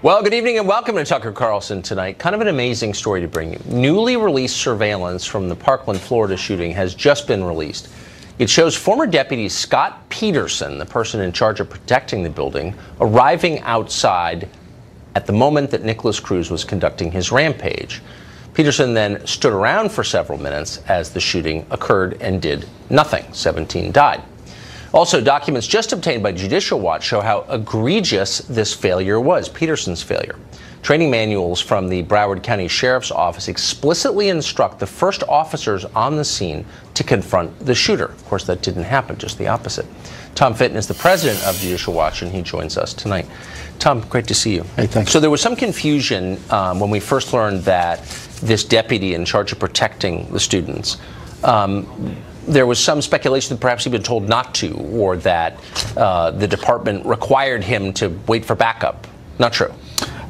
Well, good evening and welcome to Tucker Carlson Tonight. Kind of an amazing story to bring you. Newly released surveillance from the Parkland, Florida shooting has just been released. It shows former Deputy Scott Peterson, the person in charge of protecting the building, arriving outside at the moment that Nicholas Cruz was conducting his rampage. Peterson then stood around for several minutes as the shooting occurred and did nothing. 17 died. Also, documents just obtained by Judicial Watch show how egregious this failure was, Peterson's failure. Training manuals from the Broward County Sheriff's Office explicitly instruct the first officers on the scene to confront the shooter. Of course, that didn't happen, just the opposite. Tom Fitton is the president of Judicial Watch, and he joins us tonight. Tom, great to see you. Hey, thanks. So there was some confusion when we first learned that this deputy in charge of protecting the students, there was some speculation that perhaps he'd been told not to, or that the department required him to wait for backup. Not true.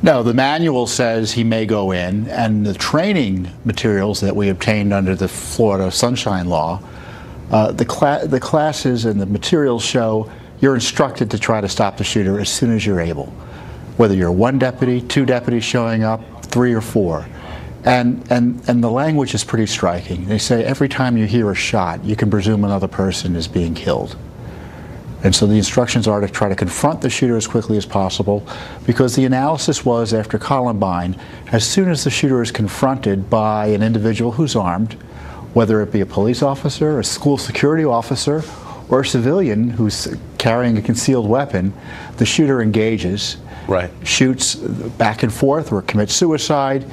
No, the manual says he may go in, and the training materials that we obtained under the Florida Sunshine Law, the classes and the materials show you're instructed to try to stop the shooter as soon as you're able, whether you're one deputy, two deputies showing up, 3 or 4. And the language is pretty striking. They say every time you hear a shot, you can presume another person is being killed. And so the instructions are to try to confront the shooter as quickly as possible, because the analysis was, after Columbine, as soon as the shooter is confronted by an individual who's armed, whether it be a police officer, a school security officer, or a civilian who's carrying a concealed weapon, the shooter engages, shoots back and forth, or commits suicide.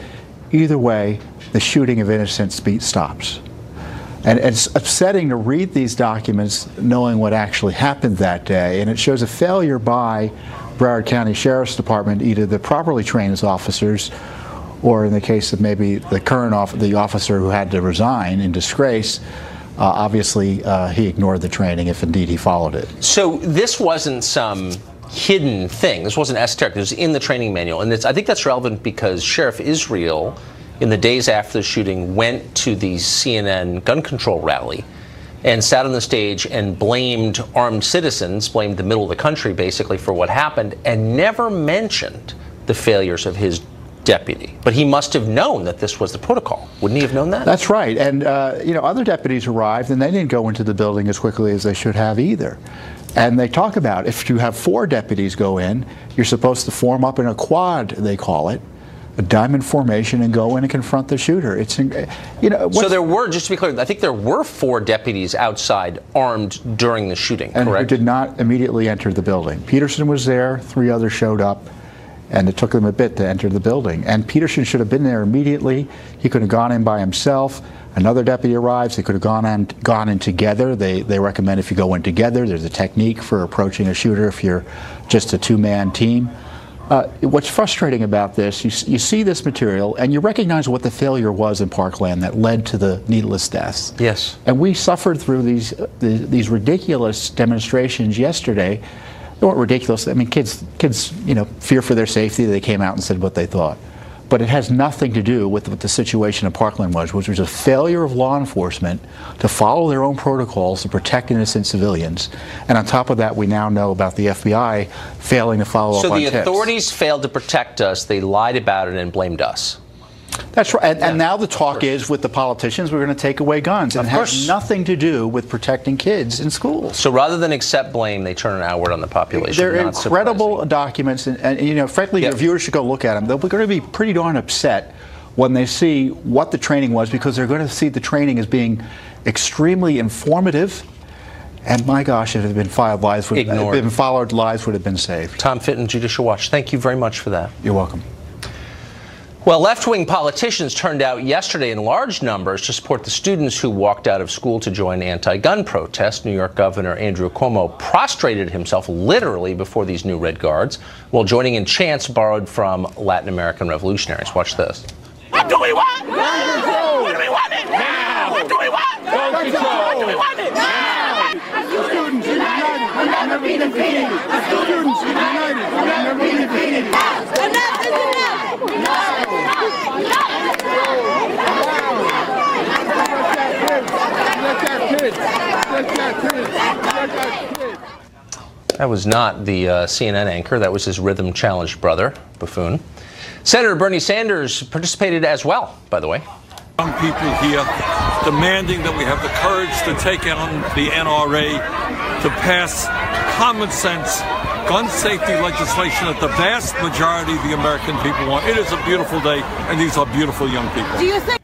Either way, the shooting of innocent stops. And it's upsetting to read these documents knowing what actually happened that day, and it shows a failure by Broward County Sheriff's Department either to properly train his officers, or in the case of maybe the current officer who had to resign in disgrace, obviously he ignored the training if indeed he followed it. So this wasn't some hidden thing. This wasn't esoteric. It was in the training manual. And I think that's relevant because Sheriff Israel, in the days after the shooting, went to the CNN gun control rally and sat on the stage and blamed armed citizens, blamed the middle of the country basically for what happened, and never mentioned the failures of his deputy. But he must have known that this was the protocol. Wouldn't he have known that? That's right. And other deputies arrived, and they didn't go into the building as quickly as they should have either. And they talk about if you have 4 deputies go in, you're supposed to form up in a quad, they call it, a diamond formation, and go in and confront the shooter. It's, so there were, just to be clear, I think there were 4 deputies outside armed during the shooting, and correct? Who did not immediately enter the building. Peterson was there, 3 others showed up, and it took them a bit to enter the building. And Peterson should have been there immediately. He could have gone in by himself. Another deputy arrives. They could have gone in together. They recommend if you go in together, there's a technique for approaching a shooter if you're just a 2-man team. What's frustrating about this, you see this material and you recognize what the failure was in Parkland that led to the needless deaths. Yes. And we suffered through these ridiculous demonstrations yesterday. They weren't ridiculous. I mean, kids, fear for their safety. They came out and said what they thought. But it has nothing to do with what the situation in Parkland was, which was a failure of law enforcement to follow their own protocols to protect innocent civilians. And on top of that, we now know about the FBI failing to follow up on tips. So the authorities failed to protect us, they lied about it and blamed us. That's right. And now the talk is with the politicians, we're going to take away guns. And it has nothing to do with protecting kids in schools. So rather than accept blame, they turn it outward on the population. They're incredible documents. And frankly, your viewers should go look at them. They're going to be pretty darn upset when they see what the training was, because they're going to see the training as being extremely informative. And my gosh, if it had been followed, lives would have been saved. Tom Fitton, Judicial Watch, thank you very much for that. You're welcome. Well, left-wing politicians turned out yesterday in large numbers to support the students who walked out of school to join anti-gun protests. New York Governor Andrew Cuomo prostrated himself literally before these new Red Guards while joining in chants borrowed from Latin American revolutionaries. Watch this. What do we want? Gun control! What do we want it? Now! What do we want? Gun control! What do we want it? Now! The students united will never be defeated! The students united will never be defeated! Enough is enough! That was not the CNN anchor. That was his rhythm-challenged brother, buffoon. Senator Bernie Sanders participated as well, by the way. Young people here demanding that we have the courage to take on the NRA, to pass common sense gun safety legislation that the vast majority of the American people want. It is a beautiful day, and these are beautiful young people. Do you think?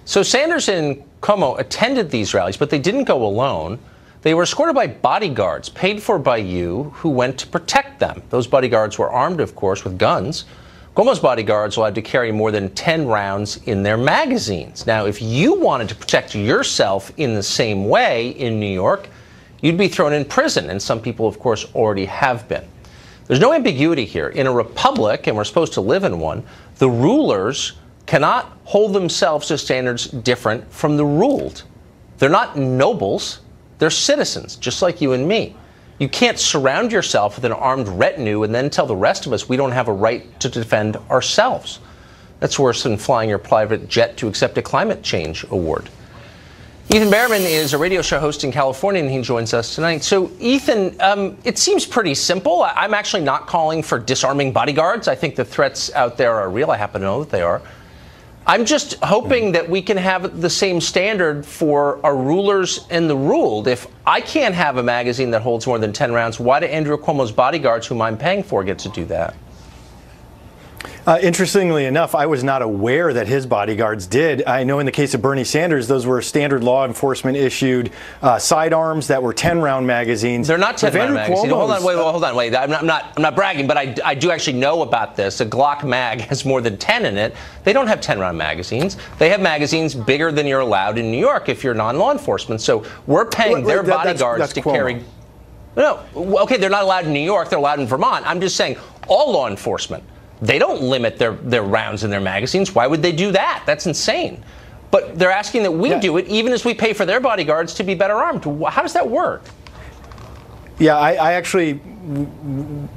So Sanders and Cuomo attended these rallies, but they didn't go alone. They were escorted by bodyguards paid for by you who went to protect them. Those bodyguards were armed, of course, with guns. Cuomo's bodyguards allowed to carry more than 10 rounds in their magazines. Now, if you wanted to protect yourself in the same way in New York, you'd be thrown in prison, and some people, of course, already have been. There's no ambiguity here. In a republic, and we're supposed to live in one, the rulers cannot hold themselves to standards different from the ruled. They're not nobles, they're citizens, just like you and me. You can't surround yourself with an armed retinue and then tell the rest of us we don't have a right to defend ourselves. That's worse than flying your private jet to accept a climate change award. Ethan Behrman is a radio show host in California, and he joins us tonight. So, Ethan, it seems pretty simple. I'm actually not calling for disarming bodyguards. I think the threats out there are real. I happen to know that they are. I'm just hoping that we can have the same standard for our rulers and the ruled. If I can't have a magazine that holds more than 10 rounds, why do Andrew Cuomo's bodyguards, whom I'm paying for, get to do that? Interestingly enough, I was not aware that his bodyguards did. I know in the case of Bernie Sanders, those were standard law enforcement issued sidearms that were 10-round magazines. They're not 10-round magazines. Hold on, wait. I'm not bragging, but I do actually know about this. A Glock mag has more than 10 in it. They don't have 10-round magazines. They have magazines bigger than you're allowed in New York if you're non-law enforcement. So we're paying their bodyguards that's to Cuomo. Carry. No, okay, they're not allowed in New York. They're allowed in Vermont. I'm just saying all law enforcement. They don't limit their rounds in their magazines. Why would they do that? That's insane. But they're asking that we do it, even as we pay for their bodyguards to be better armed. How does that work? Yeah, I actually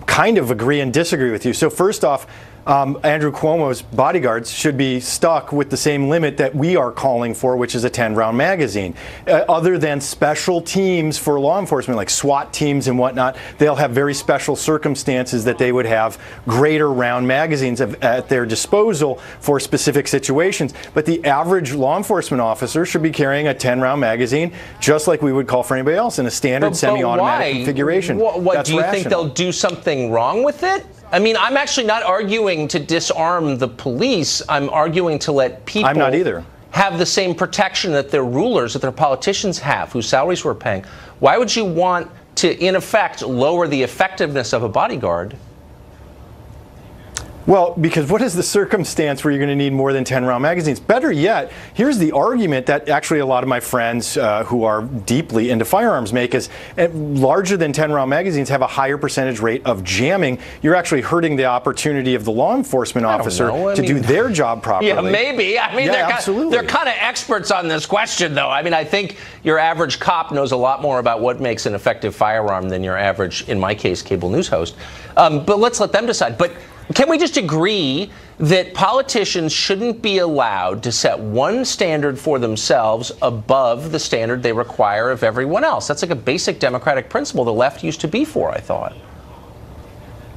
kind of agree and disagree with you. So first off, Andrew Cuomo's bodyguards should be stuck with the same limit that we are calling for, which is a 10-round magazine. Other than special teams for law enforcement, like SWAT teams and whatnot, they'll have very special circumstances that they would have greater round magazines at their disposal for specific situations. But the average law enforcement officer should be carrying a 10-round magazine, just like we would call for anybody else in a standard semi-automatic configuration. What do you think they'll do something wrong with it? I mean, I'm actually not arguing to disarm the police. I'm arguing to let people I'm not either. Have the same protection that their rulers, that their politicians have, whose salaries we're paying. Why would you want to, in effect, lower the effectiveness of a bodyguard? Well, because what is the circumstance where you're going to need more than 10-round magazines? Better yet, here's the argument that actually a lot of my friends who are deeply into firearms make is larger than 10-round magazines have a higher percentage rate of jamming. You're actually hurting the opportunity of the law enforcement officer to do their job properly. Yeah, maybe. I mean, they're kind of experts on this question, though. I mean, I think your average cop knows a lot more about what makes an effective firearm than your average, in my case, cable news host. But let's let them decide. But can we just agree that politicians shouldn't be allowed to set one standard for themselves above the standard they require of everyone else? That's like a basic democratic principle the left used to be for, I thought.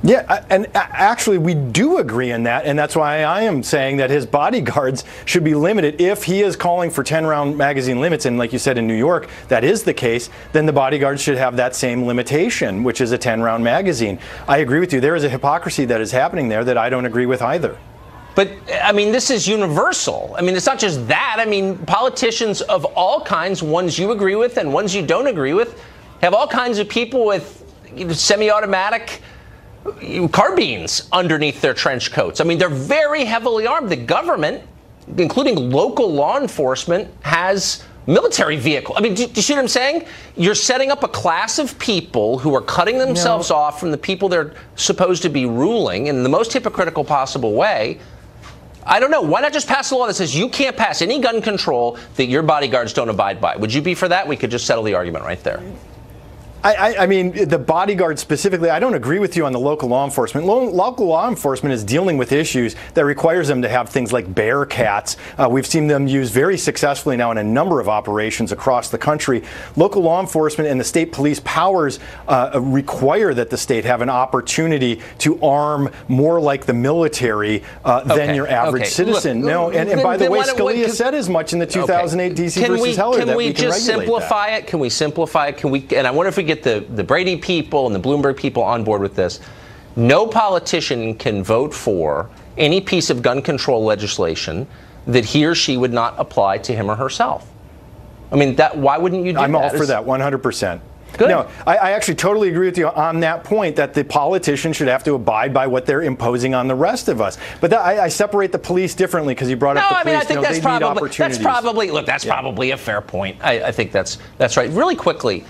Yeah, and actually we do agree on that, and that's why I am saying that his bodyguards should be limited. If he is calling for 10-round magazine limits, and like you said in New York, that is the case, then the bodyguards should have that same limitation, which is a 10-round magazine. I agree with you. There is a hypocrisy that is happening there that I don't agree with either. But, I mean, this is universal. I mean, it's not just that. I mean, politicians of all kinds, ones you agree with and ones you don't agree with, have all kinds of people with semi-automatic carbines underneath their trench coats. I mean, they're very heavily armed. The government, including local law enforcement, has military vehicles. I mean, do you see what I'm saying? You're setting up a class of people who are cutting themselves off from the people they're supposed to be ruling in the most hypocritical possible way. I don't know. Why not just pass a law that says you can't pass any gun control that your bodyguards don't abide by? Would you be for that? We could just settle the argument right there. I mean, the bodyguard specifically, I don't agree with you on the local law enforcement. Local law enforcement is dealing with issues that requires them to have things like bear cats. We've seen them used very successfully now in a number of operations across the country. Local law enforcement and the state police powers require that the state have an opportunity to arm more like the military than your average citizen. Look, and by the way, Scalia said as much in the 2008 DC versus Heller that we can just simplify it? Can we simplify it? And I wonder if we get the Brady people and the Bloomberg people on board with this. No politician can vote for any piece of gun control legislation that he or she would not apply to him or herself. I mean, why wouldn't you do that? I'm all for that, 100%. Good. No, I actually totally agree with you on that point, that the politician should have to abide by what they're imposing on the rest of us. But I separate the police differently because you brought up the police. No, I mean, I think that's opportunities. probably a fair point. I think that's right. Really quickly,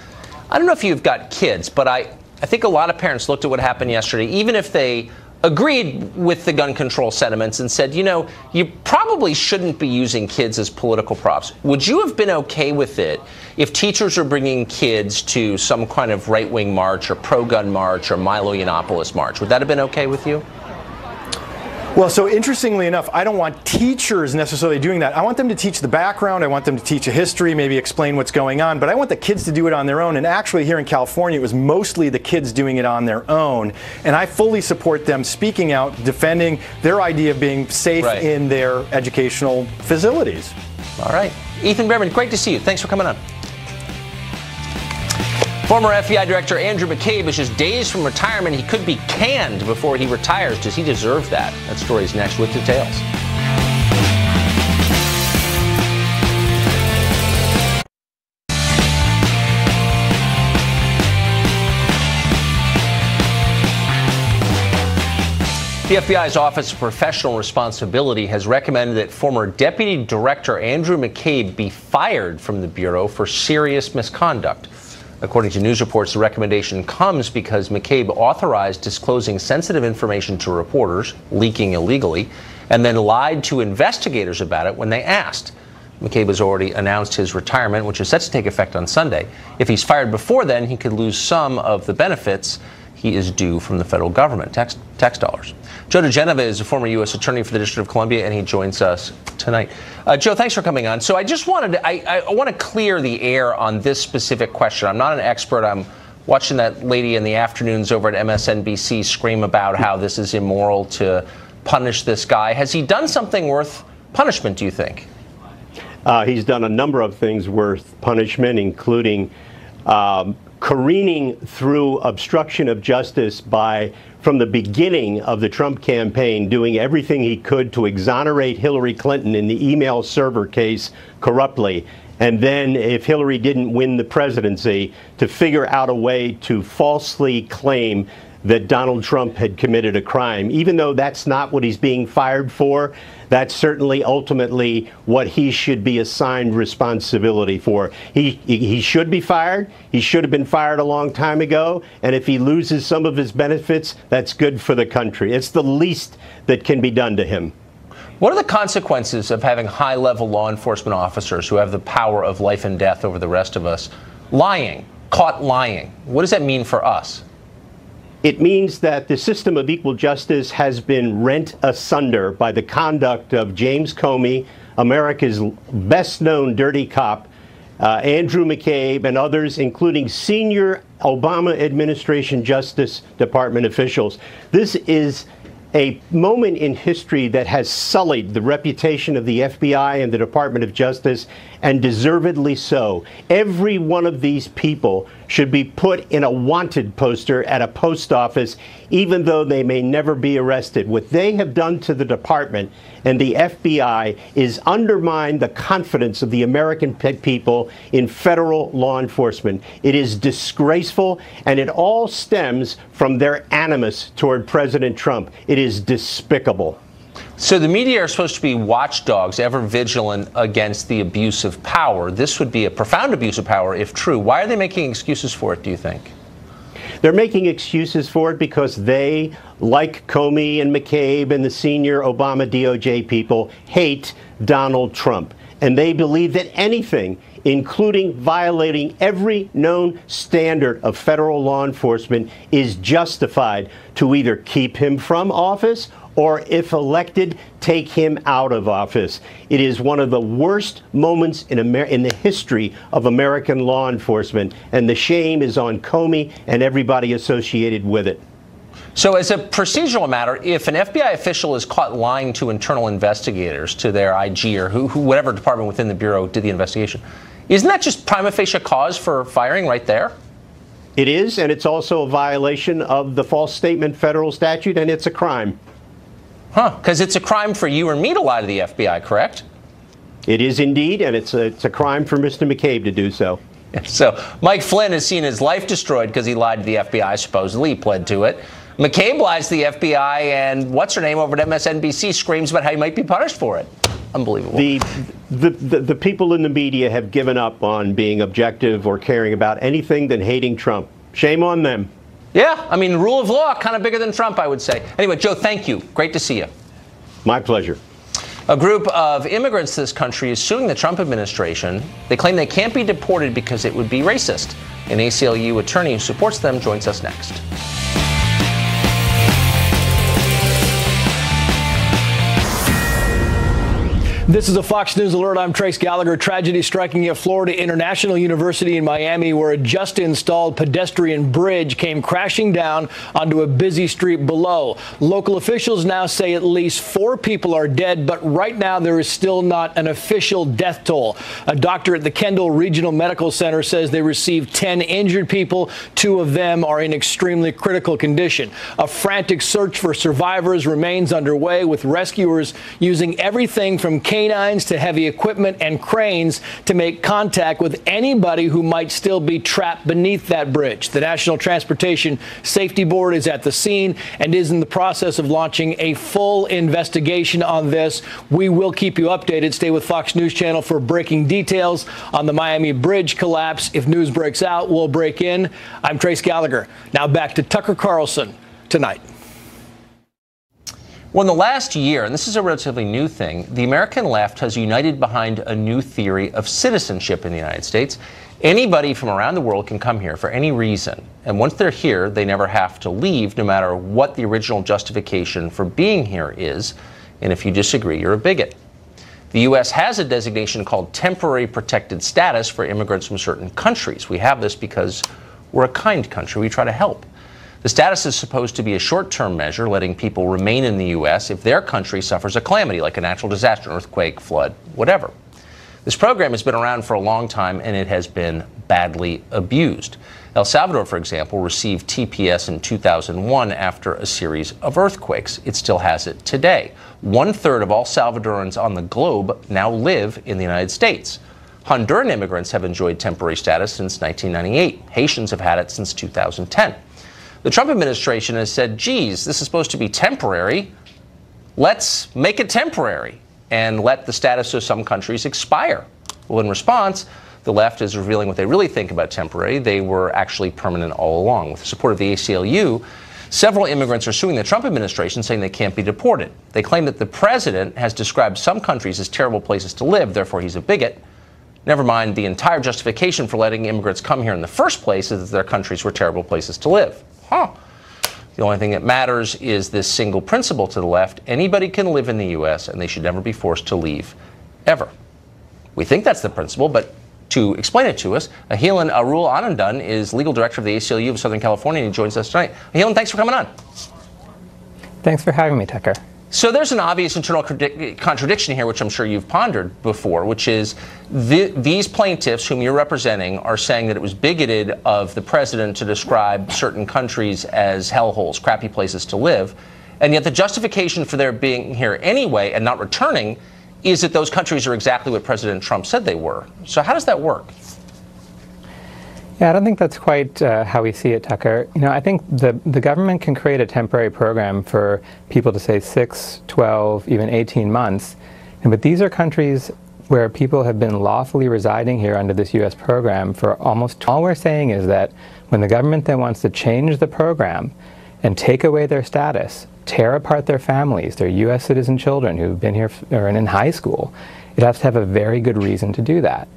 I don't know if you've got kids, but I think a lot of parents looked at what happened yesterday, even if they agreed with the gun control sentiments and said, you probably shouldn't be using kids as political props. Would you have been okay with it if teachers are bringing kids to some kind of right-wing march or pro-gun march or Milo Yiannopoulos march? Would that have been okay with you? Well, so interestingly enough, I don't want teachers necessarily doing that. I want them to teach the background. I want them to teach a history, maybe explain what's going on. But I want the kids to do it on their own. And actually here in California, it was mostly the kids doing it on their own. And I fully support them speaking out, defending their idea of being safe in their educational facilities. All right. Ethan Behrman, great to see you. Thanks for coming on. Former FBI Director Andrew McCabe is just days from retirement. He could be canned before he retires. Does he deserve that? That story is next with details. The FBI's Office of Professional Responsibility has recommended that former Deputy Director Andrew McCabe be fired from the Bureau for serious misconduct. According to news reports, the recommendation comes because McCabe authorized disclosing sensitive information to reporters, leaking illegally, and then lied to investigators about it when they asked. McCabe has already announced his retirement, which is set to take effect on Sunday. If he's fired before then, he could lose some of the benefits he is due from the federal government, tax dollars. Joe DeGenova is a former U.S. Attorney for the District of Columbia, and he joins us tonight. Joe, thanks for coming on. So I just wanted to, I want to clear the air on this specific question. I'm not an expert. I'm watching that lady in the afternoons over at MSNBC scream about how this is immoral to punish this guy. Has he done something worth punishment, do you think? He's done a number of things worth punishment, including careening through obstruction of justice by, from the beginning of the Trump campaign, doing everything he could to exonerate Hillary Clinton in the email server case corruptly. And then, if Hillary didn't win the presidency, to figure out a way to falsely claim that Donald Trump had committed a crime. Even though that's not what he's being fired for, that's certainly ultimately what he should be assigned responsibility for. He should be fired. He should have been fired a long time ago. And if he loses some of his benefits, that's good for the country. It's the least that can be done to him. What are the consequences of having high-level law enforcement officers who have the power of life and death over the rest of us lying, caught lying? What does that mean for us? It means that the system of equal justice has been rent asunder by the conduct of James Comey, America's best-known dirty cop, Andrew McCabe, and others, including senior Obama administration Justice Department officials. This is a moment in history that has sullied the reputation of the FBI and the Department of Justice, and deservedly so. Every one of these people should be put in a wanted poster at a post office, even though they may never be arrested. What they have done to the department and the FBI is undermine the confidence of the American people in federal law enforcement. It is disgraceful, and it all stems from their animus toward President Trump. It is despicable. So the media are supposed to be watchdogs, ever vigilant against the abuse of power. This would be a profound abuse of power if true. Why are they making excuses for it, do you think? They're making excuses for it because they, like Comey and McCabe and the senior Obama DOJ people, hate Donald Trump. And they believe that anything including violating every known standard of federal law enforcement, is justified to either keep him from office or, if elected, take him out of office. It is one of the worst moments in the history of American law enforcement, and the shame is on Comey and everybody associated with it. So as a procedural matter, if an FBI official is caught lying to internal investigators, to their IG or whatever department within the Bureau did the investigation, isn't that just prima facie cause for firing right there? It is, and it's also a violation of the false statement federal statute, and it's a crime. Huh, because it's a crime for you or me to lie to the FBI, correct? It is indeed, and it's a crime for Mr. McCabe to do so. So Mike Flynn has seen his life destroyed because he lied to the FBI, supposedly. He pled to it. McCabe lies to the FBI, and what's-her-name over at MSNBC screams about how he might be punished for it. Unbelievable. The people in the media have given up on being objective or caring about anything than hating Trump. Shame on them. Yeah, I mean, rule of law, kind of bigger than Trump, I would say. Anyway, Joe, thank you. Great to see you. My pleasure. A group of immigrants to this country is suing the Trump administration. They claim they can't be deported because it would be racist. An ACLU attorney who supports them joins us next. This is a Fox News Alert. I'm Trace Gallagher. Tragedy striking at Florida International University in Miami, where a just-installed pedestrian bridge came crashing down onto a busy street below. Local officials now say at least 4 people are dead, but right now there is still not an official death toll. A doctor at the Kendall Regional Medical Center says they received 10 injured people. 2 of them are in extremely critical condition. A frantic search for survivors remains underway, with rescuers using everything from canines to heavy equipment and cranes to make contact with anybody who might still be trapped beneath that bridge. The National Transportation Safety Board is at the scene and is in the process of launching a full investigation on this. We will keep you updated. Stay with Fox News Channel for breaking details on the Miami bridge collapse. If news breaks out, we'll break in. I'm Trace Gallagher. Now back to Tucker Carlson Tonight. Well, in the last year, and this is a relatively new thing, the American left has united behind a new theory of citizenship in the United States. Anybody from around the world can come here for any reason. And once they're here, they never have to leave, no matter what the original justification for being here is. And if you disagree, you're a bigot. The U.S. has a designation called temporary protected status for immigrants from certain countries. We have this because we're a kind country. We try to help. The status is supposed to be a short-term measure, letting people remain in the U.S. if their country suffers a calamity, like a natural disaster, an earthquake, flood, whatever. This program has been around for a long time, and it has been badly abused. El Salvador, for example, received TPS in 2001 after a series of earthquakes. It still has it today. 1/3 of all Salvadorans on the globe now live in the United States. Honduran immigrants have enjoyed temporary status since 1998. Haitians have had it since 2010. The Trump administration has said, geez, this is supposed to be temporary. Let's make it temporary and let the status of some countries expire. Well, in response, the left is revealing what they really think about temporary. They were actually permanent all along. With the support of the ACLU, several immigrants are suing the Trump administration, saying they can't be deported. They claim that the president has described some countries as terrible places to live, therefore he's a bigot. Never mind, the entire justification for letting immigrants come here in the first place is that their countries were terrible places to live. The only thing that matters is this single principle to the left. Anybody can live in the U.S. and they should never be forced to leave, ever. We think that's the principle, but to explain it to us, Ahilan Arul Anandan is legal director of the ACLU of Southern California, and he joins us tonight. Ahilan, thanks for coming on. Thanks for having me, Tucker. So there's an obvious internal contradiction here, which I'm sure you've pondered before, which is these plaintiffs whom you're representing are saying that it was bigoted of the president to describe certain countries as hellholes, crappy places to live, and yet the justification for their being here anyway and not returning is that those countries are exactly what President Trump said they were. So how does that work? Yeah, I don't think that's quite how we see it, Tucker. You know, I think the government can create a temporary program for people to say 6, 12, even 18 months. But these are countries where people have been lawfully residing here under this U.S. program for almost. All we're saying is that when the government then wants to change the program and take away their status, tear apart their families, their U.S. citizen children who've been here or in high school, it has to have a very good reason to do that.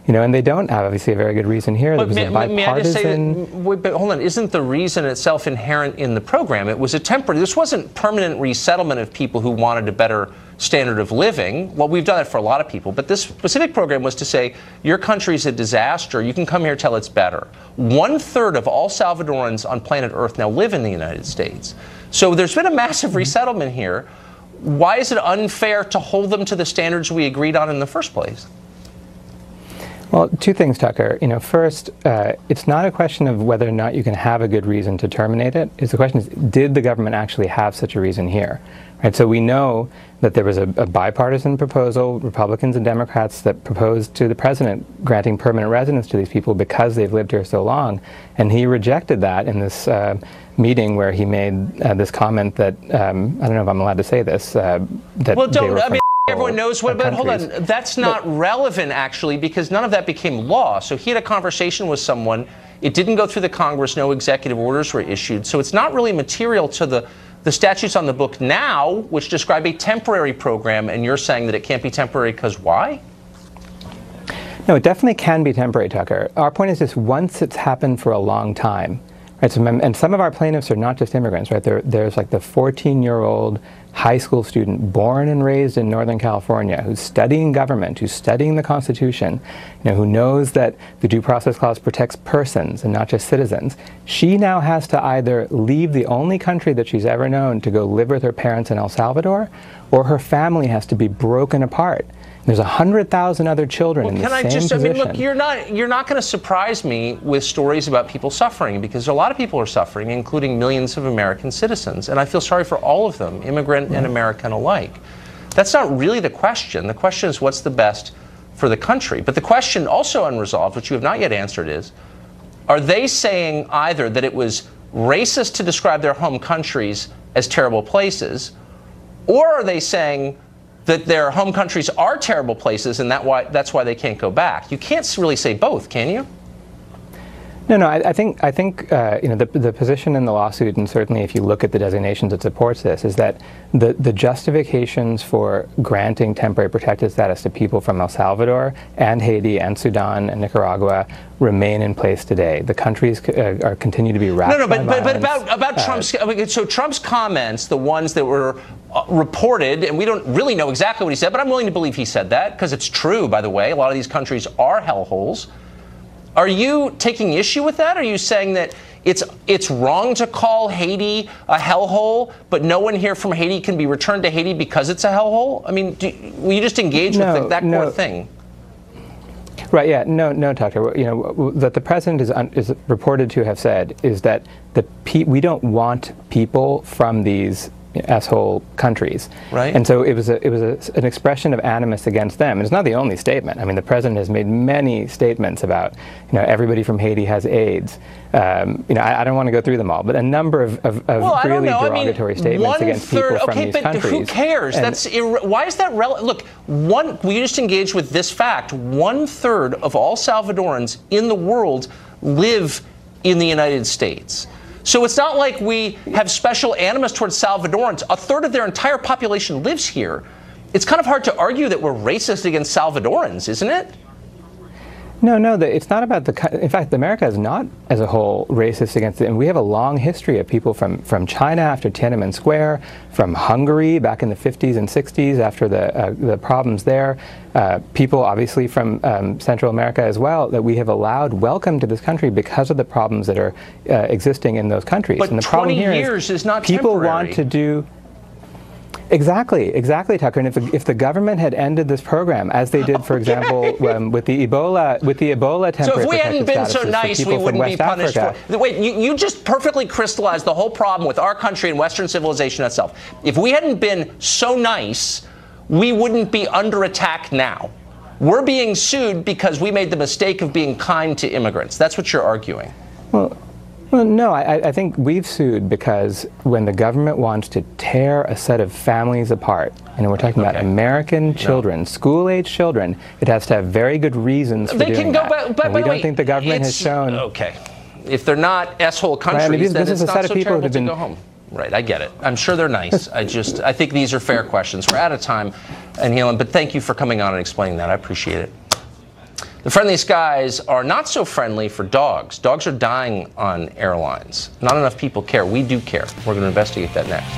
and they don't have obviously a very good reason here. There was a bipartisan. May I just say that, but hold on, isn't the reason itself inherent in the program? It was a temporary. This wasn't permanent resettlement of people who wanted a better standard of living. Well, we've done that for a lot of people, but this specific program was to say your country's a disaster. You can come here till it's better. 1/3 of all Salvadorans on planet Earth now live in the United States. So there's been a massive resettlement here. Why is it unfair to hold them to the standards we agreed on in the first place? Well, two things, Tucker. First, it's not a question of whether or not you can have a good reason to terminate it. The question is, did the government actually have such a reason here? Right. So we know that there was a bipartisan proposal, Republicans and Democrats, that proposed to the president granting permanent residence to these people because they've lived here so long, and he rejected that in this meeting where he made this comment that I don't know if I'm allowed to say this. That well, don't. I mean, everyone knows what. But hold on, that's not relevant actually, because none of that became law. So he had a conversation with someone. It didn't go through the Congress. No executive orders were issued. So it's not really material to the statutes on the book now, which describe a temporary program, and you're saying that it can't be temporary because why? No, it definitely can be temporary, Tucker. Our point is this: once it's happened for a long time, right? So, and some of our plaintiffs are not just immigrants, right? There's like the 14-year-old high school student born and raised in Northern California who's studying government, who's studying the Constitution, who knows that the Due Process Clause protects persons and not just citizens. She now has to either leave the only country that she's ever known to go live with her parents in El Salvador, or her family has to be broken apart. There's 100,000 other children in the same position. I mean, look, you're not going to surprise me with stories about people suffering, because a lot of people are suffering, including millions of American citizens, and I feel sorry for all of them, immigrant and American alike. That's not really the question. The question is what's the best for the country. But the question also unresolved, which you have not yet answered, is, are they saying either that it was racist to describe their home countries as terrible places, or are they saying that their home countries are terrible places and that's why they can't go back? You can't really say both, can you? No. I think the position in the lawsuit, and certainly if you look at the designations that supports this, is that the justifications for granting temporary protected status to people from El Salvador and Haiti and Sudan and Nicaragua remain in place today. The countries continue to be racked by violence. But about Trump's, so Trump's comments, the ones that were reported, and we don't really know exactly what he said, but I'm willing to believe he said that because it's true. By the way, a lot of these countries are hellholes. Are you taking issue with that? Are you saying that it's wrong to call Haiti a hellhole, but no one here from Haiti can be returned to Haiti because it's a hellhole? I mean, will you just engage with that core thing? Right. Yeah. No, Tucker. That the president is reported to have said is that we don't want people from these asshole countries, right? And so it was an expression of animus against them. And it's not the only statement. I mean, the president has made many statements about everybody from Haiti has AIDS. I don't want to go through them all, but a number of really derogatory statements against people from these countries. Okay, but who cares? Why is that relevant? Look, we just engaged with this fact: 1/3 of all Salvadorans in the world live in the United States. So it's not like we have special animus towards Salvadorans. 1/3 of their entire population lives here. It's kind of hard to argue that we're racist against Salvadorans, isn't it? No, it's not about in fact, America is not, as a whole, racist against it. And we have a long history of people from China after Tiananmen Square, from Hungary back in the 50s and 60s after the problems there, people obviously from Central America as well, that we have allowed welcome to this country because of the problems that are existing in those countries. But and the problem 20 here years is not people temporary. Want to do. Exactly, Tucker. And if the government had ended this program, as they did, for example, with the Ebola temporary so if we hadn't been so statuses nice, we wouldn't be punished for it. Wait, you just perfectly crystallized the whole problem with our country and Western civilization itself. If we hadn't been so nice, we wouldn't be under attack now. We're being sued because we made the mistake of being kind to immigrants. That's what you're arguing. Well, no, I think we've sued because when the government wants to tear a set of families apart, we're talking about American children, school-age children, it has to have very good reasons for doing that. But we don't think the government has shown. Okay, if they're not asshole countries, then it's not so terrible to go home. Right, I get it. I'm sure they're nice. I think these are fair questions. We're out of time, and but thank you for coming on and explaining that. I appreciate it. The friendly skies are not so friendly for dogs. Dogs are dying on airlines. Not enough people care. We do care. We're going to investigate that next.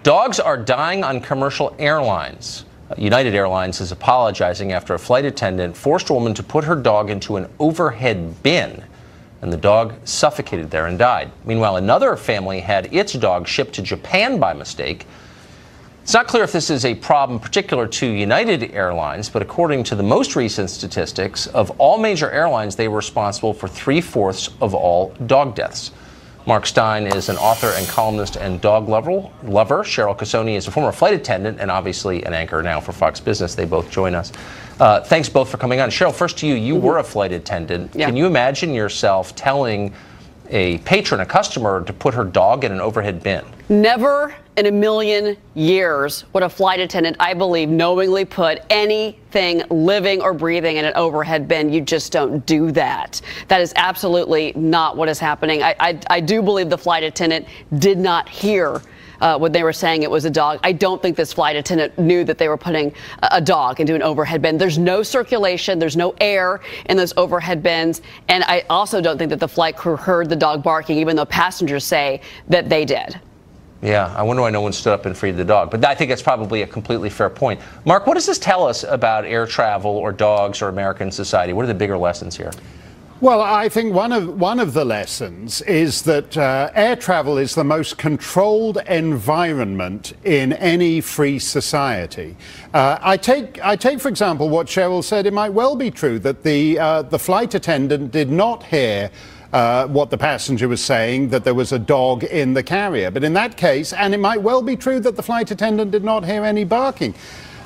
Dogs are dying on commercial airlines. United Airlines is apologizing after a flight attendant forced a woman to put her dog into an overhead bin, and the dog suffocated there and died. Meanwhile, another family had its dog shipped to Japan by mistake. It's not clear if this is a problem particular to United Airlines, but according to the most recent statistics, of all major airlines, they were responsible for 3/4 of all dog deaths. Mark Stein is an author and columnist and dog lover. Cheryl Casoni is a former flight attendant and obviously an anchor now for Fox Business. They both join us. Thanks both for coming on. Cheryl, first to you. You were a flight attendant. Yeah. Can you imagine yourself telling a patron, a customer, to put her dog in an overhead bin? Never in a million years would a flight attendant, I believe, knowingly put anything living or breathing in an overhead bin. You just don't do that. That is absolutely not what is happening. I do believe the flight attendant did not hear when they were saying it was a dog. I don't think this flight attendant knew that they were putting a dog into an overhead bin. There's no circulation. There's no air in those overhead bins. And I also don't think that the flight crew heard the dog barking, even though passengers say that they did. Yeah, I wonder why no one stood up and freed the dog. But I think that's probably a completely fair point. Mark, what does this tell us about air travel or dogs or American society? What are the bigger lessons here? Well, I think one of the lessons is that air travel is the most controlled environment in any free society. I take, for example, what Cheryl said. It might well be true that the flight attendant did not hear what the passenger was saying, that there was a dog in the carrier. But in that case, and it might well be true that the flight attendant did not hear any barking.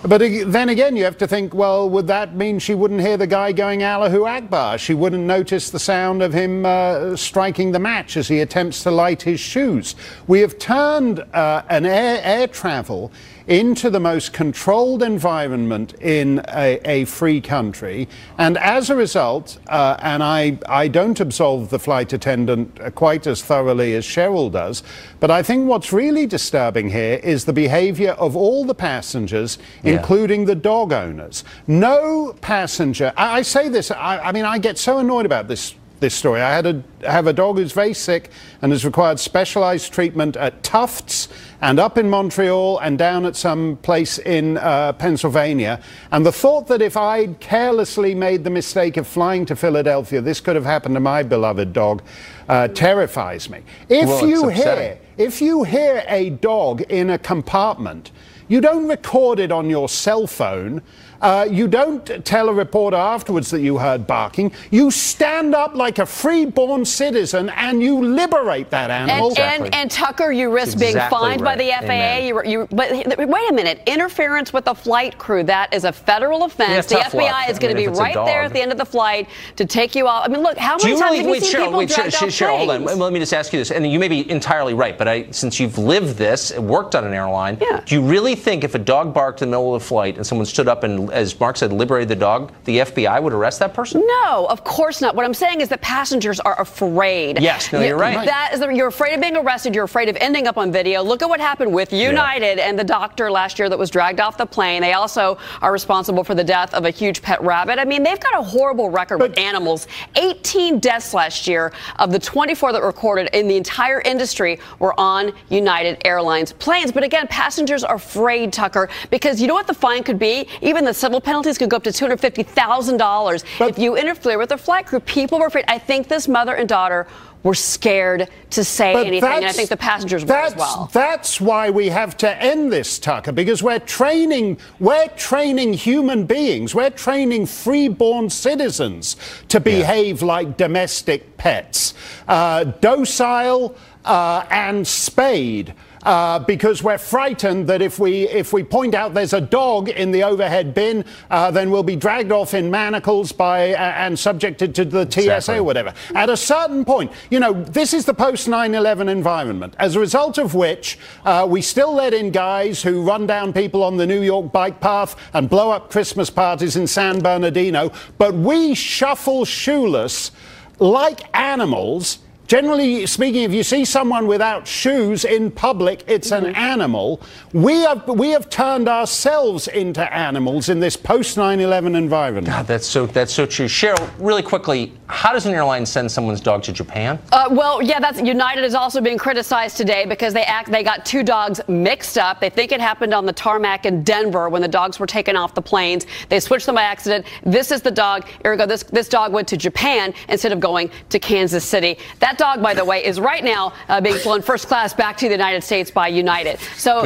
But then again, you have to think, well, would that mean she wouldn't hear the guy going Allahu Akbar? She wouldn't notice the sound of him striking the match as he attempts to light his shoes. We have turned an air travel into the most controlled environment in a free country. And as a result, and I don't absolve the flight attendant quite as thoroughly as Cheryl does, but I think what's really disturbing here is the behavior of all the passengers, including the dog owners. No passenger, I say this, I mean, I get so annoyed about this story. I have a dog who's very sick and has required specialized treatment at Tufts and up in Montreal and down at some place in Pennsylvania. And the thought that if I'd carelessly made the mistake of flying to Philadelphia, this could have happened to my beloved dog, terrifies me. If you hear a dog in a compartment, you don't record it on your cell phone. You don't tell a reporter afterwards that you heard barking. You stand up like a free-born citizen and you liberate that animal. And Tucker, you risk being fined by the FAA. But wait a minute. Interference with the flight crew, that is a federal offense. The FBI is going to be right there at the end of the flight to take you out. I mean, look, how many times have we seen people dragged off planes? Hold on. Let me just ask you this. And you may be entirely right, but since you've lived this, worked on an airline, do you really think if a dog barked in the middle of the flight and someone stood up and, as Mark said, liberated the dog, the FBI would arrest that person? No, of course not. What I'm saying is that passengers are afraid. Yes, no, you're right. You're afraid of being arrested. You're afraid of ending up on video. Look at what happened with United and the doctor last year that was dragged off the plane. They also are responsible for the death of a huge pet rabbit. I mean, they've got a horrible record with animals. 18 deaths last year of the 24 that were recorded in the entire industry were on United Airlines planes. But again, passengers are afraid, Tucker, because you know what the fine could be? Even the civil penalties could go up to $250,000 if you interfere with the flight crew. People were afraid. I think this mother and daughter were scared to say anything, and I think the passengers were as well. That's why we have to end this, Tucker, because we're training human beings, we're training free-born citizens to behave like domestic pets, docile and spayed. Because we're frightened that if we point out there's a dog in the overhead bin, then we'll be dragged off in manacles and subjected to the TSA or whatever. At a certain point, you know, this is the post-9/11 environment, as a result of which we still let in guys who run down people on the New York bike path and blow up Christmas parties in San Bernardino, but we shuffle shoeless like animals Generally speaking, if you see someone without shoes in public, it's an animal. We have turned ourselves into animals in this post 9/11 environment. God, that's so true. Cheryl, really quickly, how does an airline send someone's dog to Japan? Well, yeah, that's United is also being criticized today because they got two dogs mixed up. They think it happened on the tarmac in Denver when the dogs were taken off the planes. They switched them by accident. This is the dog. Ergo, this dog went to Japan instead of going to Kansas City. That dog, by the way, is right now being flown first class back to the United States by United. So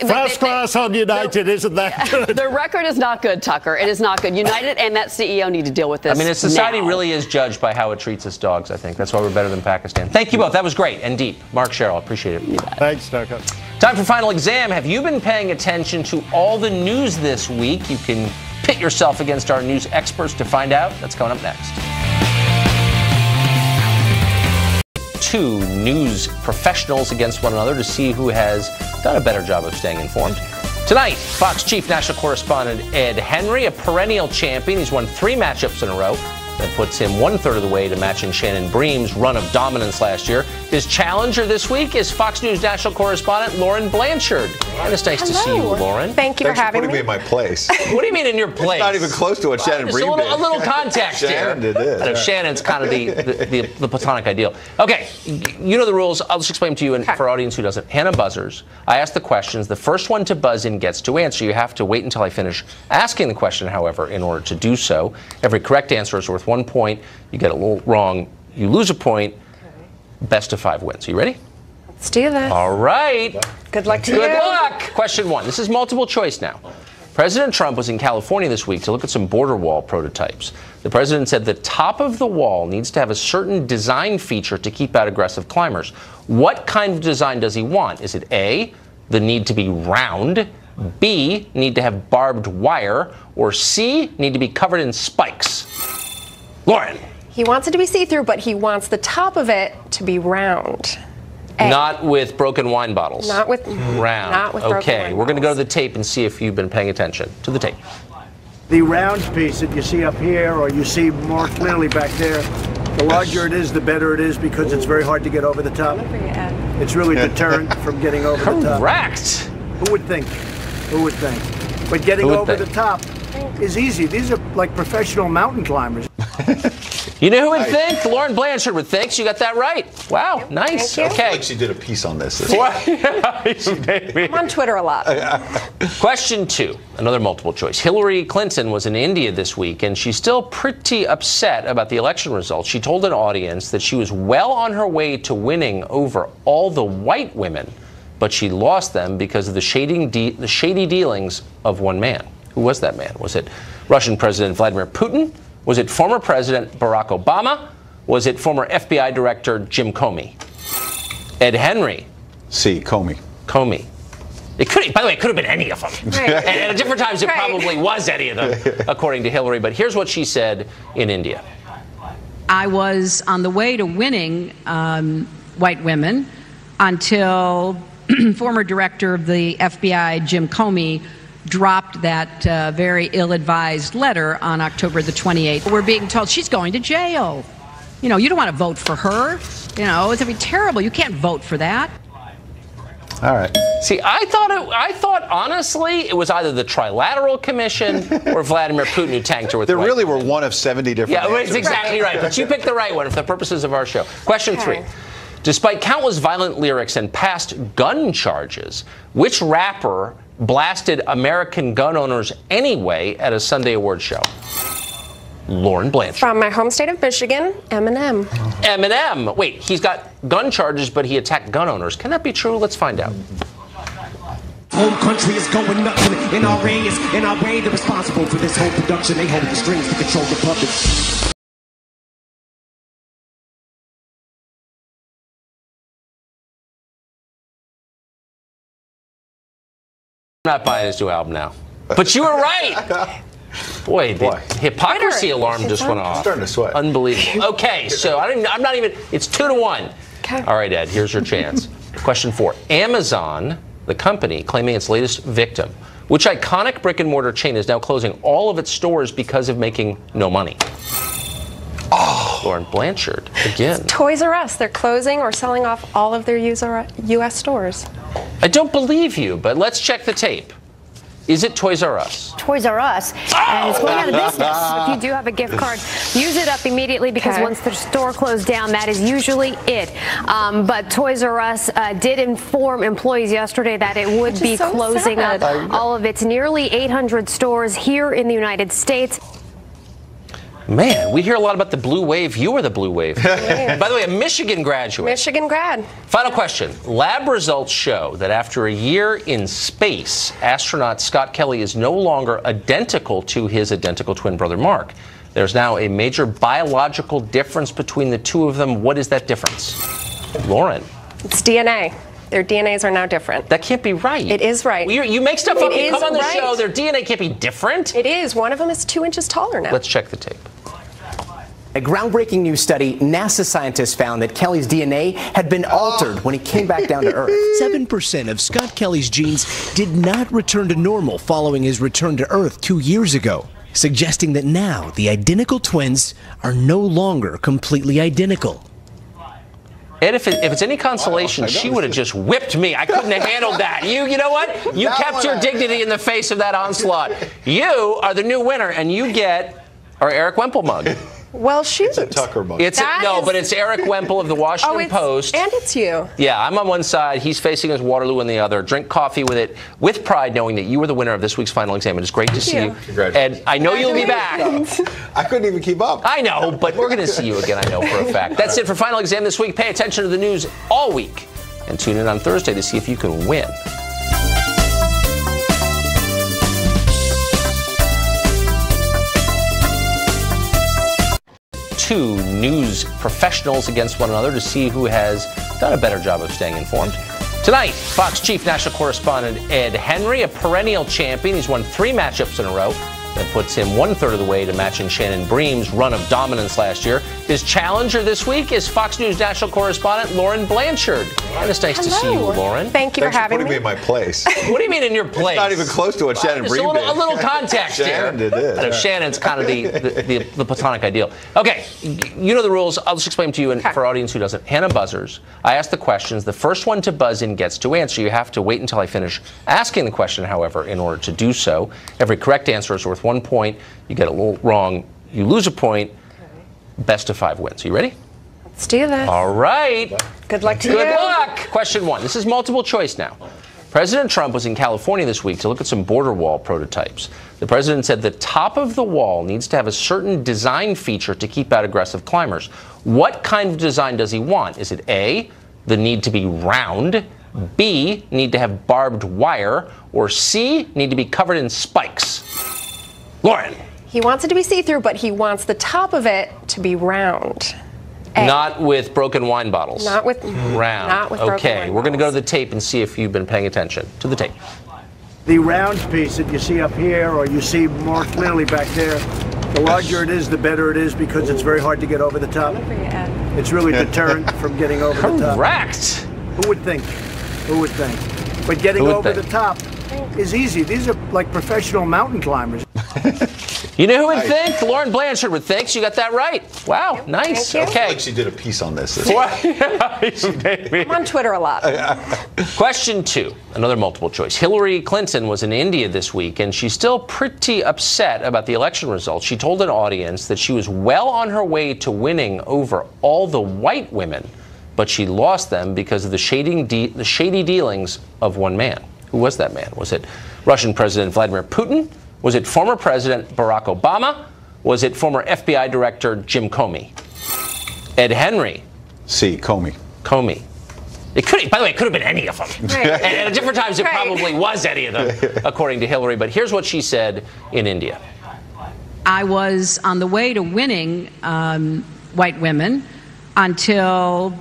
first class on United, isn't that good? The record is not good, Tucker. It is not good. United and that CEO need to deal with this. I mean, society now. really is judged by how it treats its dogs, I think. That's why we're better than Pakistan. Thank you both. That was great and deep. Mark, Cheryl, appreciate it. Thanks, Tucker. Time for final exam. Have you been paying attention to all the news this week? You can pit yourself against our news experts to find out. That's coming up next. Two news professionals against one another to see who has done a better job of staying informed. Tonight, Fox Chief National Correspondent Ed Henry, a perennial champion. He's won 3 matchups in a row. That puts him 1/3 of the way to matching Shannon Bream's run of dominance last year. His challenger this week is Fox News national correspondent Lauren Blanchard. And it's nice to see you, Lauren. Thank you for having me. Putting me in my place. What do you mean in your place? It's not even close to what Shannon Bream did. A little context here. Shannon did this. I know Shannon's kind of the platonic ideal. Okay, you know the rules. I'll just explain them to you and for our audience who doesn't. Hannah buzzers. I ask the questions. The first one to buzz in gets to answer. You have to wait until I finish asking the question, however, in order to do so. Every correct answer is worth 1 point. You get a little wrong, you lose a point. Best of 5 wins. Are you ready? Let's do this. All right. Good luck to you. Good luck. Question 1. This is multiple choice now. President Trump was in California this week to look at some border wall prototypes. The president said the top of the wall needs to have a certain design feature to keep out aggressive climbers. What kind of design does he want? Is it A, the need to be round, B, need to have barbed wire, or C, need to be covered in spikes? Lauren. He wants it to be see-through, but he wants the top of it to be round. A. Not with broken wine bottles. Not with round. Not with broken okay, wine we're going to go to bottles. the tape and see if you've been paying attention. To the tape. The round piece that you see up here, or you see more clearly back there, the larger it is, the better it is because it's very hard to get over the top. It's really deterrent from getting over the top. Correct. Who would think? Who would think? But getting over the top is easy. These are like professional mountain climbers. You know who would think? Lauren Blanchard would think. So you got that right. Wow, nice. I Okay. feel like she did a piece on this. I'm on Twitter a lot. Question 2, another multiple choice. Hillary Clinton was in India this week, and she's still pretty upset about the election results. She told an audience that she was well on her way to winning over all the white women, but she lost them because of the shady dealings of one man. Who was that man? Was it Russian President Vladimir Putin? Was it former President Barack Obama? Was it former FBI Director Jim Comey? Ed Henry. C. Comey. Comey. It could, by the way, it could have been any of them. Right. And at different times, it probably was any of them, according to Hillary. But here's what she said in India. I was on the way to winning white women until former director of the FBI, Jim Comey, dropped that very ill-advised letter on October the 28th. We're being told she's going to jail. You know, you don't want to vote for her. You know, it's going to be terrible. You can't vote for that. All right. See, I thought honestly it was either the Trilateral Commission or Vladimir Putin who tanked her with There white really women. were one of 70 different Yeah, answers. that's exactly right. But you picked the right one for the purposes of our show. Question 3. Despite countless violent lyrics and past gun charges, which rapper blasted American gun owners anyway at a Sunday awards show? Lauren Blanchard. From my home state of Michigan, Eminem. Eminem. Wait, he's got gun charges, but he attacked gun owners. Can that be true? Let's find out. Home country is going nuts, and NRA is in our way. They're responsible for this whole production. They hold the strings to control the puppets. I'm not buying his new album now. But you were right. Boy, the hypocrisy alarm just went off. I'm starting to sweat. Unbelievable. Okay, so I'm not even. It's 2-1. Okay. All right, Ed. Here's your chance. Question 4. Amazon, the company, claiming its latest victim. Which iconic brick and mortar chain is now closing all of its stores because of making no money? Oh, Lauren Blanchard again. Toys R Us. They're closing or selling off all of their U.S. stores. I don't believe you, but let's check the tape. Is it Toys R Us? Toys R Us, and it's going out of business. If you do have a gift card, use it up immediately because once the store closed down, that is usually it. But Toys R Us did inform employees yesterday that it would be closing up all of its nearly 800 stores here in the United States. Man, we hear a lot about the blue wave. You are the blue wave. By the way, a Michigan graduate. Michigan grad. Final question. Lab results show that after a year in space, astronaut Scott Kelly is no longer identical to his identical twin brother Mark. There's now a major biological difference between the two of them. What is that difference? Lauren. It's DNA. Their DNAs are now different. That can't be right. It is right. You make stuff up. You come on the show. Their DNA can't be different. It is. One of them is 2 inches taller now. Let's check the tape. A groundbreaking new study, NASA scientists found that Kelly's DNA had been altered when he came back down to Earth. 7% of Scott Kelly's genes did not return to normal following his return to Earth 2 years ago, suggesting that now the identical twins are no longer completely identical. Ed, if it's any consolation, she would have just whipped me. I couldn't have handled that. You know what? You kept your dignity in the face of that onslaught. You are the new winner, and you get our Eric Wemple mug. Well, shoot. It's a Tucker mug. But it's Eric Wemple of the Washington Post. And it's you. Yeah, I'm on one side. He's facing his Waterloo on the other. Drink coffee with it with pride, knowing that you were the winner of this week's final exam. It is great to see you. Congratulations. And I know you'll be back. I couldn't even keep up. I know, but we're going to see you again, I know for a fact. That's it for final exam this week. Pay attention to the news all week. And tune in on Thursday to see if you can win. Two news professionals against one another to see who has done a better job of staying informed. Tonight, Fox Chief National Correspondent Ed Henry, a perennial champion. He's won 3 matchups in a row. That puts him 1/3 of the way to matching Shannon Bream's run of dominance last year. His challenger this week is Fox News national correspondent Lauren Blanchard. And it's nice to see you, Lauren. Thank you for having me. Putting me in my place. What do you mean in your place? It's not even close to what Shannon Bream did. A little context here. Shannon did this. I know Shannon's kind of the platonic ideal. Okay, you know the rules. I'll just explain them to you and for our audience who doesn't. Hannah buzzers. I ask the questions. The first one to buzz in gets to answer. You have to wait until I finish asking the question, however, in order to do so. Every correct answer is worth 1 point. You get it a little wrong, you lose a point. Best of 5 wins. Are you ready? Let's do this. All right. Good luck to you. Good luck. Question 1. This is multiple choice now. President Trump was in California this week to look at some border wall prototypes. The president said the top of the wall needs to have a certain design feature to keep out aggressive climbers. What kind of design does he want? Is it A, the need to be round, B, need to have barbed wire, or C, need to be covered in spikes? Lauren. He wants it to be see-through, but he wants the top of it to be round. A. Not with broken wine bottles. Not with round. Not with broken okay, wine we're going to go to the tape and see if you've been paying attention to the tape. The round piece that you see up here, or you see more clearly back there, the larger it is, the better it is, because it's very hard to get over the top. It's really deterrent from getting over the top. Correct. Who would think? Who would think? But getting over the top is easy. These are like professional mountain climbers. You know who would think? Lauren Blanchard would think. She got that right. Wow, nice. I feel Okay. like she did a piece on this. I'm on Twitter a lot. Question 2, another multiple choice. Hillary Clinton was in India this week, and she's still pretty upset about the election results. She told an audience that she was well on her way to winning over all the white women, but she lost them because of the shady dealings of one man. Who was that man? Was it Russian President Vladimir Putin? Was it former President Barack Obama? Was it former FBI Director Jim Comey? Ed Henry. C. Comey. Comey. It could, by the way, it could have been any of them. Right. And at different times, it probably was any of them, according to Hillary. But here's what she said in India. I was on the way to winning white women until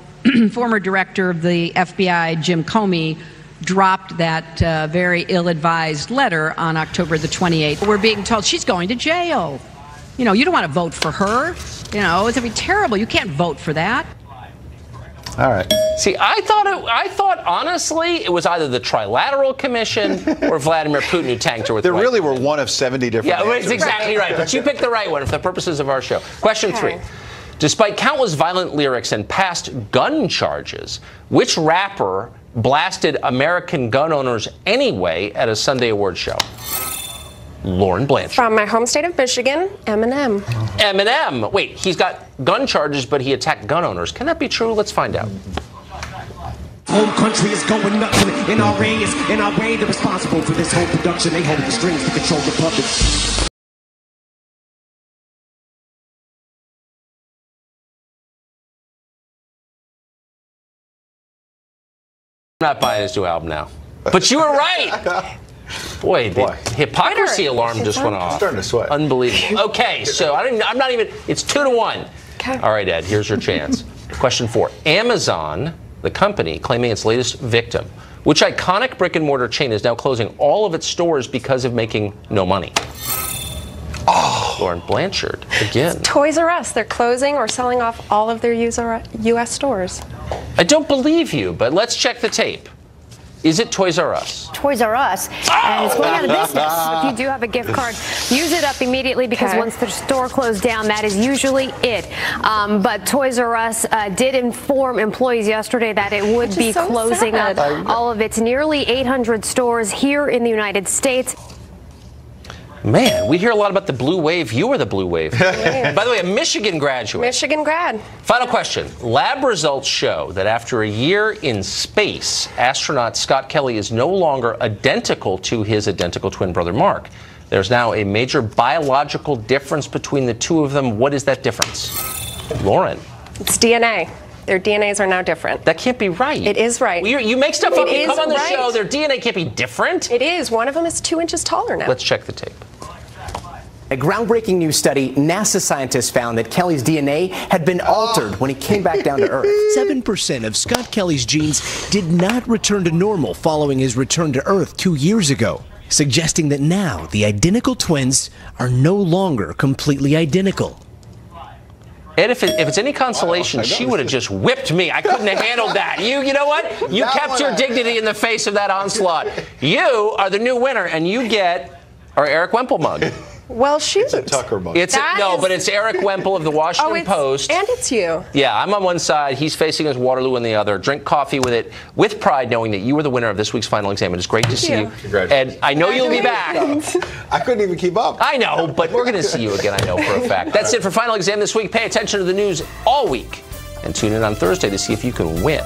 former director of the FBI, Jim Comey, dropped that very ill-advised letter on October the 28th. We're being told she's going to jail. You know, you don't want to vote for her. You know, it's going to be terrible. You can't vote for that. All right. See, I thought honestly it was either the Trilateral Commission or Vladimir Putin who tanked her with. There really were one of 70 different. Yeah, answers. that's exactly right. But you picked the right one for the purposes of our show. Question 3. Despite countless violent lyrics and past gun charges, which rapper blasted American gun owners anyway at a Sunday awards show? Lauren Blanchard. From my home state of Michigan, Eminem. Eminem. Wait, he's got gun charges, but he attacked gun owners. Can that be true? Let's find out. Home country is going nuts, and NRA is in our way. They're responsible for this whole production. They hold the strings to control the public. I'm not buying his new album now. But you were right. Boy, the hypocrisy alarm just went off. I'm starting to sweat. Unbelievable. Okay, so I'm not even. It's 2-1. Okay. All right, Ed. Here's your chance. Question 4. Amazon, the company, claiming its latest victim. Which iconic brick and mortar chain is now closing all of its stores because of making no money? Oh, Lauren Blanchard again. Toys R Us. They're closing or selling off all of their U.S. stores. I don't believe you, but let's check the tape. Is it Toys R Us? Toys R Us, and it's going out of business. If you do have a gift card, use it up immediately because once the store closed down, that is usually it. But Toys R Us did inform employees yesterday that it would be closing up all of its nearly 800 stores here in the United States. Man, we hear a lot about the blue wave. You were the blue wave. By the way, a Michigan graduate. Michigan grad. Final question. Lab results show that after a year in space, astronaut Scott Kelly is no longer identical to his identical twin brother Mark. There's now a major biological difference between the two of them. What is that difference? Lauren. It's DNA. Their DNAs are now different. That can't be right. It is right. Well, you make stuff up. You come on the show. Their DNA can't be different. It is. One of them is 2 inches taller now. Let's check the tape. A groundbreaking new study, NASA scientists found that Kelly's DNA had been altered when he came back down to Earth. 7% of Scott Kelly's genes did not return to normal following his return to Earth 2 years ago, suggesting that now the identical twins are no longer completely identical. Ed, if it's any consolation, she would have just whipped me. I couldn't have handled that. You know what? You kept your dignity in the face of that onslaught. You are the new winner, and you get our Eric Wemple mug. Well, shoot. It's a Tucker mug. But it's Eric Wemple of the Washington Post. And it's you. Yeah, I'm on one side. He's facing his Waterloo on the other. Drink coffee with it, with pride, knowing that you were the winner of this week's final exam. It is great to see you. Congratulations. And I know you'll be back. I couldn't even keep up. I know, but we're going to see you again, I know for a fact. That's it for final exam this week. Pay attention to the news all week. And tune in on Thursday to see if you can win